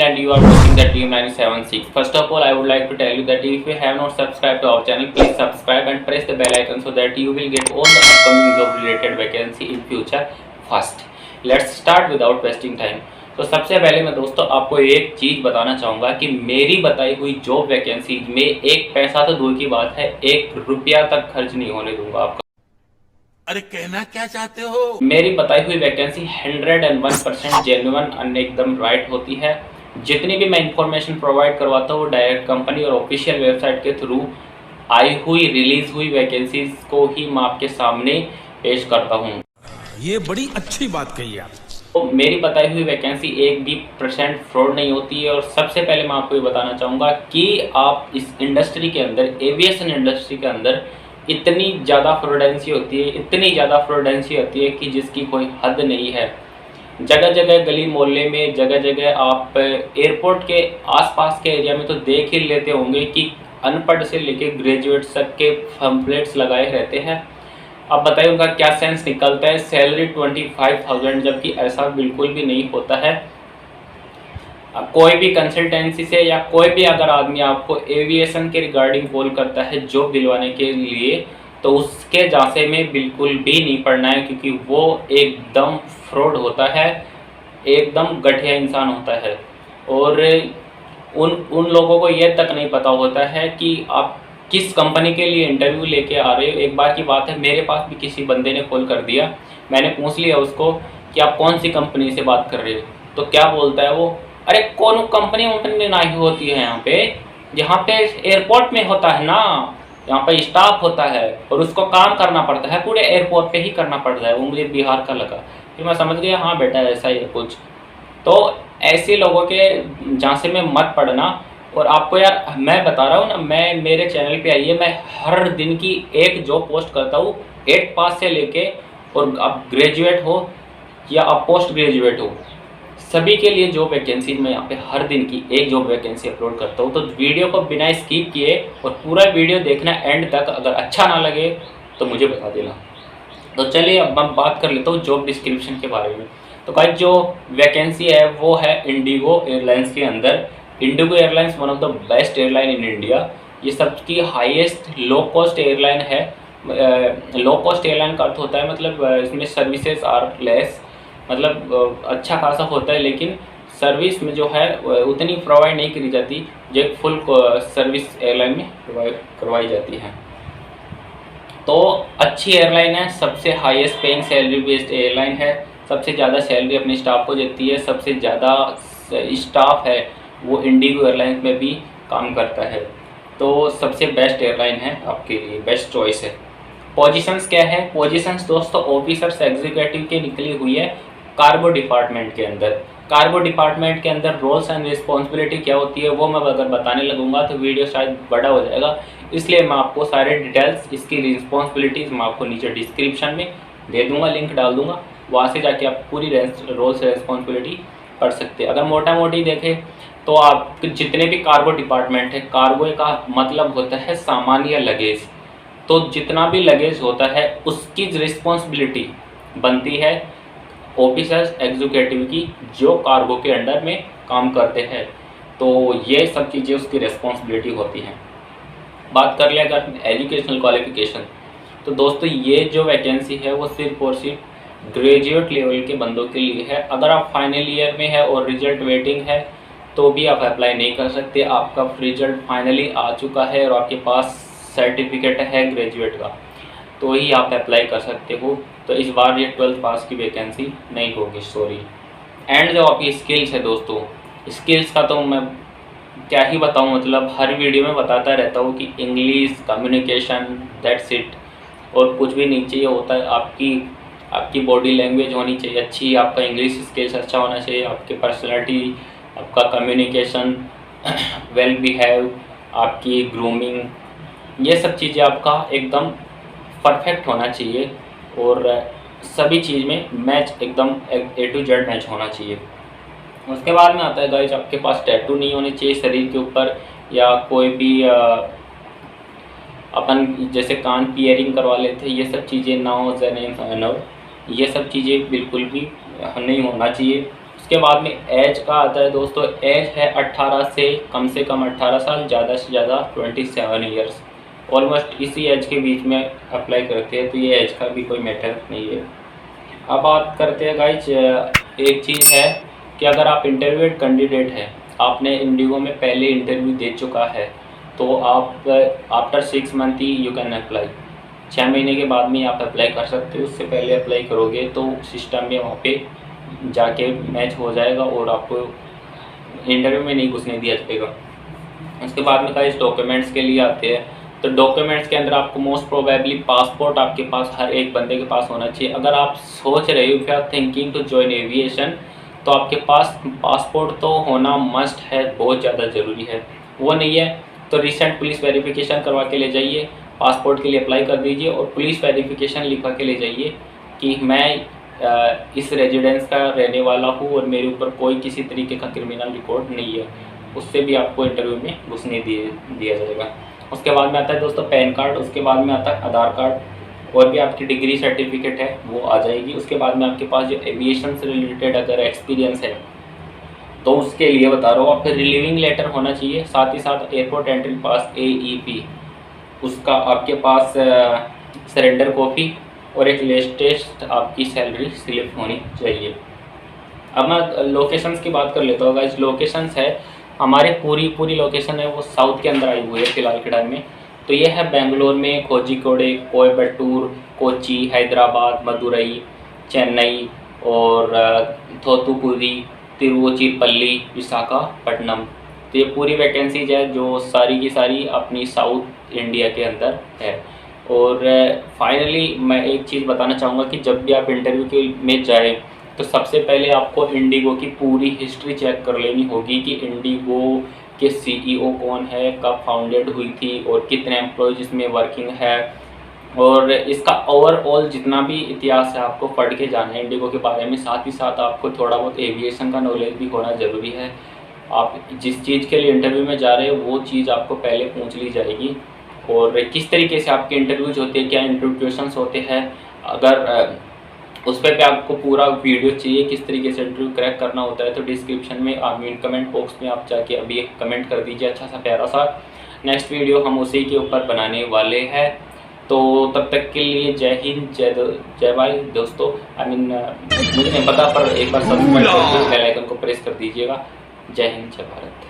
and you are watching the Team 976. First of all, I would like to tell you that if you have not subscribed to our channel, please subscribe and press the bell icon so that you will get all the upcoming job related vacancy in future first. Let's start without wasting time. तो सबसे पहले मैं दोस्तों आपको एक चीज़ बताना चाहूँगा कि मेरी बताई हुई जॉब वैकेंसी में एक पैसा तो दूर की बात है, एक रुपया तक खर्च नहीं होने दूंगा आपका। अरे कहना क्या चाहते हो? मेरी बताई हुई वैकेंसी 101% जेन्युइन और एकदम राइट होती है। जितनी भी मैं इंफॉर्मेशन प्रोवाइड करवाता हूँ डायरेक्ट कंपनी और ऑफिशियल वेबसाइट के थ्रू आई हुई रिलीज हुई वैकेंसीज को ही मैं आपके सामने पेश करता हूँ। ये बड़ी अच्छी बात कही आप। तो मेरी बताई हुई वैकेंसी एक भी % फ्रॉड नहीं होती है। और सबसे पहले मैं आपको ये बताना चाहूँगा कि आप इस इंडस्ट्री के अंदर, एविएशन इंडस्ट्री के अंदर इतनी ज़्यादा फ्रॉडेंसी होती है, इतनी ज़्यादा फ्रॉडेंसी होती है कि जिसकी कोई हद नहीं है। जगह जगह गली मोहल्ले में, जगह जगह आप एयरपोर्ट के आसपास के एरिया में तो देख ही लेते होंगे कि अनपढ़ से लेके ग्रेजुएट तक के पम्फलेट्स लगाए रहते हैं। अब बताइए उनका क्या सेंस निकलता है, सैलरी 25,000, जबकि ऐसा बिल्कुल भी नहीं होता है। कोई भी कंसल्टेंसी से या कोई भी अगर आदमी आपको एविएशन के रिगार्डिंग कॉल करता है जॉब दिलवाने के लिए, तो उसके जांचे में बिल्कुल भी नहीं पड़ना है, क्योंकि वो एकदम फ्रॉड होता है, एकदम घटिया इंसान होता है। और उन लोगों को ये तक नहीं पता होता है कि आप किस कंपनी के लिए इंटरव्यू लेके आ रहे हो। एक बार की बात है, मेरे पास भी किसी बंदे ने कॉल कर दिया, मैंने पूछ लिया उसको कि आप कौन सी कंपनी से बात कर रहे हो, तो क्या बोलता है वो, अरे कौन कंपनी नहीं होती है यहाँ पे एयरपोर्ट में होता है ना, यहाँ पे स्टाफ होता है और उसको काम करना पड़ता है, पूरे एयरपोर्ट पे ही करना पड़ता है। वो मुझे बिहार का लगा, फिर मैं समझ गया हाँ बेटा ऐसा ही है कुछ। तो ऐसे लोगों के झांसे में मत पड़ना। और आपको यार मैं बता रहा हूँ ना, मैं मेरे चैनल पे आइए, मैं हर दिन की एक जॉब पोस्ट करता हूँ, 8 पास से लेके, और आप ग्रेजुएट हो या आप पोस्ट ग्रेजुएट हो, सभी के लिए जॉब वैकेंसी मैं यहाँ पे हर दिन की एक जॉब वैकेंसी अपलोड करता हूँ। तो वीडियो को बिना स्किप किए और पूरा वीडियो देखना एंड तक। अगर अच्छा ना लगे तो मुझे बता देना। तो चलिए अब मैं बात कर लेता हूँ जॉब डिस्क्रिप्शन के बारे में। तो गाइस जो वैकेंसी है वो है इंडिगो एयरलाइंस के अंदर। Indigo airlines one of the best airline in India. ये सबकी हाईएस्ट लो कॉस्ट एयरलाइन है। लो कॉस्ट एयरलाइन का अर्थ होता है मतलब इसमें सर्विसेज आर लेस, मतलब अच्छा खासा होता है, लेकिन सर्विस में जो है उतनी प्रोवाइड नहीं करी जाती जो एक फुल सर्विस एयरलाइन में करवाई जाती है। तो अच्छी एयरलाइन है, सबसे highest paying salary based airline है, सबसे ज़्यादा सैलरी अपने स्टाफ को देती है, सबसे ज़्यादा स्टाफ है वो इंडिगो एयरलाइंस में भी काम करता है। तो सबसे बेस्ट एयरलाइन है आपके लिए, बेस्ट चॉइस है। पोजीशंस क्या है? पोजीशंस दोस्तों ऑफिसर्स एग्जीक्यूटिव के निकली हुई है कार्गो डिपार्टमेंट के अंदर। कार्गो डिपार्टमेंट के अंदर रोल्स एंड रिस्पॉन्सिबिलिटी क्या होती है वो मैं अगर बताने लगूंगा तो वीडियो शायद बड़ा हो जाएगा, इसलिए मैं आपको सारे डिटेल्स, इसकी रिस्पॉन्सिबिलिटीज़ मैं आपको नीचे डिस्क्रिप्शन में दे दूंगा, लिंक डाल दूंगा, वहाँ से जाके आप पूरी रोल्स रिस्पॉन्सिबिलिटी पढ़ सकते हैं। अगर मोटा मोटी देखें तो आप जितने भी कार्गो डिपार्टमेंट है, कार्गो का मतलब होता है सामान या लगेज। तो जितना भी लगेज होता है उसकी रिस्पॉन्सिबिलिटी बनती है ऑफिसर्स एग्जीक्यूटिव की, जो कार्गो के अंडर में काम करते हैं। तो ये सब चीज़ें उसकी रिस्पॉन्सिबिलिटी होती हैं। बात कर लिया अगर एजुकेशनल क्वालिफिकेशन, तो दोस्तों ये जो वैकेंसी है वो सिर्फ और सिर्फ ग्रेजुएट लेवल के बंदों के लिए है। अगर आप फाइनल ईयर में है और रिजल्ट वेटिंग है तो भी आप अप्लाई नहीं कर सकते। आपका रिजल्ट फाइनली आ चुका है और आपके पास सर्टिफिकेट है ग्रेजुएट का, तो ही आप अप्लाई कर सकते हो। तो इस बार ये 12th पास की वैकेंसी नहीं होगी, सॉरी। एंड जो आपकी स्किल्स है दोस्तों, स्किल्स का तो मैं क्या ही बताऊं, मतलब हर वीडियो में बताता रहता हूँ कि इंग्लिश कम्युनिकेशन दैट्स इट, और कुछ भी नहीं चाहिए होता है। आपकी बॉडी लैंग्वेज होनी चाहिए अच्छी, आपका इंग्लिश स्किल्स अच्छा होना चाहिए, आपकी पर्सनैलिटी, आपका कम्युनिकेशन वेल बिहेव, आपकी ग्रूमिंग, ये सब चीज़ें आपका एकदम परफेक्ट होना चाहिए। और सभी चीज़ में मैच एकदम A to Z मैच होना चाहिए। उसके बाद में आता है गाइस, आपके पास टैटू नहीं होने चाहिए शरीर के ऊपर, या कोई भी अपन जैसे कान पियरिंग करवा लेते हैं, ये सब चीज़ें ना हो, ये सब चीज़ें बिल्कुल भी नहीं होना चाहिए। उसके बाद में एज का आता है दोस्तों, एज है 18 से कम 18 साल, ज़्यादा से ज़्यादा 27 ईयर्स, ऑलमोस्ट इसी एज के बीच में अप्लाई करते हैं, तो ये एज का भी कोई मैटर नहीं है। अब बात करते हैं गाइज, एक चीज़ है कि अगर आप इंटरव्यूड कैंडिडेट हैं, आपने इंडिगो में पहले इंटरव्यू दे चुका है, तो आप after 6 month he you can apply, 6 महीने के बाद में आप अप्लाई कर सकते हो। उससे पहले अप्लाई करोगे तो सिस्टम में वहाँ पे जाके मैच हो जाएगा और आपको इंटरव्यू में नहीं घुसने दिया जाएगा। उसके बाद में गाइस डॉक्यूमेंट्स के लिए आते हैं, तो डॉक्यूमेंट्स के अंदर आपको मोस्ट प्रोबेबली पासपोर्ट आपके पास हर एक बंदे के पास होना चाहिए। अगर आप सोच रहे हो, if you are thinking to join aviation, तो आपके पास पासपोर्ट तो होना मस्ट है, बहुत ज़्यादा ज़रूरी है। वो नहीं है तो रिसेंट पुलिस वेरिफिकेशन करवा के ले जाइए, पासपोर्ट के लिए अप्लाई कर दीजिए और पुलिस वेरिफिकेशन लिखवा के ले जाइए कि मैं इस रेजिडेंस का रहने वाला हूँ और मेरे ऊपर कोई किसी तरीके का क्रिमिनल रिकॉर्ड नहीं है। उससे भी आपको इंटरव्यू में घुसने दिया जाएगा। उसके बाद में आता है दोस्तों पैन कार्ड, उसके बाद में आता है आधार कार्ड, और भी आपकी डिग्री सर्टिफिकेट है वो आ जाएगी। उसके बाद में आपके पास जो एविएशन से रिलेटेड अगर एक्सपीरियंस है तो उसके लिए बता रहा हूँ, आपका रिलीविंग लेटर होना चाहिए, साथ ही साथ एयरपोर्ट एंट्री पास AEP, उसका आपके पास सरेंडर कॉपी और एक लेटेस्ट आपकी सैलरी स्लिप होनी चाहिए। अब मैं लोकेशंस की बात कर लेता हूँ गाइस। लोकेशंस है हमारे पूरी लोकेशन है वो साउथ के अंदर आई हुई है फिलहाल के टाइम में। तो ये है बेंगलोर में कोझिकोडे, कोयम्बटूर, कोची, हैदराबाद, मदुरई, चेन्नई और थोथुकुडी, तिरुचिरापल्ली, विशाखापट्टनम। तो ये पूरी वैकेंसीज है जो सारी की सारी अपनी साउथ इंडिया के अंदर है। और फाइनली मैं एक चीज़ बताना चाहूँगा कि जब भी आप इंटरव्यू के में जाएँ तो सबसे पहले आपको इंडिगो की पूरी हिस्ट्री चेक कर लेनी होगी कि इंडिगो के CEO कौन है, कब फाउंडेड हुई थी और कितने एम्प्लॉयज़ इसमें वर्किंग है, और इसका ओवरऑल जितना भी इतिहास है आपको पढ़ के जाना है इंडिगो के बारे में। साथ ही साथ आपको थोड़ा बहुत एविएशन का नॉलेज भी होना ज़रूरी है। आप जिस चीज़ के लिए इंटरव्यू में जा रहे हो वो चीज़ आपको पहले पूछ ली जाएगी, और किस तरीके से आपके इंटरव्यूज होते हैं, क्या इंटरव्यू क्वेश्चंस होते हैं, अगर उस पर आपको पूरा वीडियो चाहिए किस तरीके से इंटरव्यू क्रैक करना होता है, तो डिस्क्रिप्शन में आप कमेंट बॉक्स में आप जाके अभी एक कमेंट कर दीजिए अच्छा सा प्यारा सा। नेक्स्ट वीडियो हम उसी के ऊपर बनाने वाले हैं। तो तब तक के लिए जय हिंद, जय भाई दोस्तों। मुझे नहीं पता, पर एक बार सब्सक्राइब करके बेल आइकन को प्रेस कर दीजिएगा। जय हिंद, जय भारत।